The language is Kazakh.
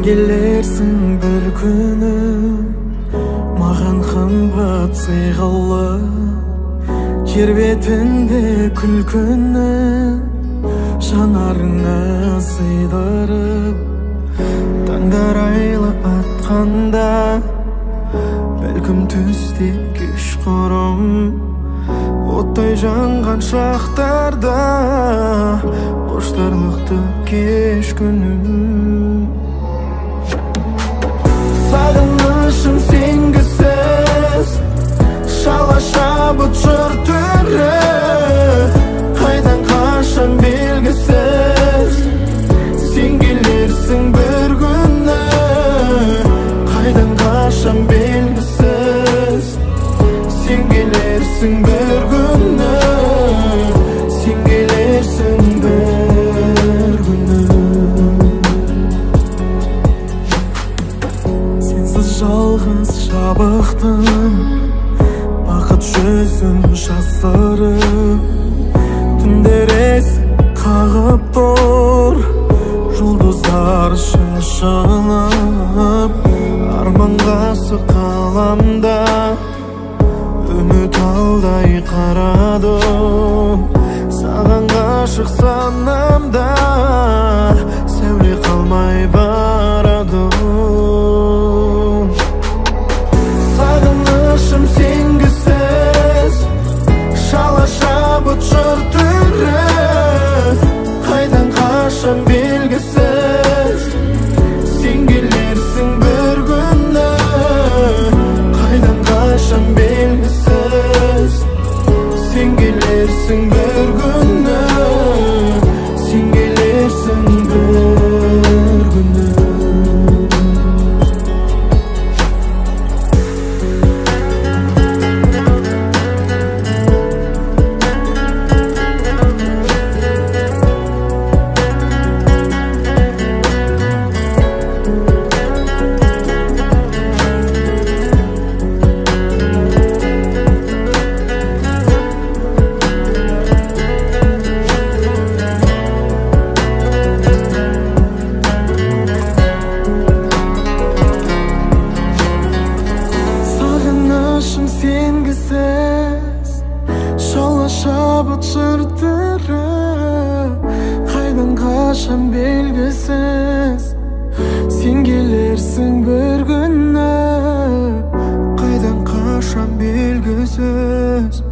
келерсің бір күні, маған қымбат сыйғалы, жер бетінде күлкіні жанарыңа сыйдырып. Таңдар айлы атқанда, бәлкім түсте кешқұрым, оттай жанған шақтарда қоштарлықты кеш күнім. Сағынышым сенгісіз, шала шабыт жыр түрі, қайдан қашан белгісіз. Сен келерсің бір күні, қайдан қашан белгісіз. Сен келерсің бір күні, сен келерсің бір күні. Сенсіз жалғыз жабықтым, бақыт жүзін жасырып. Түндер есік қағып тұр, жұлдыздар шашылып. Арманға сықаламда, үміт алдай қарады. Саған ғашық санамда, сәуле қалмай барады. Сағынышым сенгісіз, шала шабыт жыр түрі, қайдан қашан белгісіз. Сен келерсің бір күні, қайдан қашан белгісіз. Сен келерсің бір күні, сен келерсің бір күні. Сағынышым сенгісіз, шала шабыт жыр түрі, қайдан қашан белгісіз. Сен келерсің бір күні, қайдан қашан белгісіз.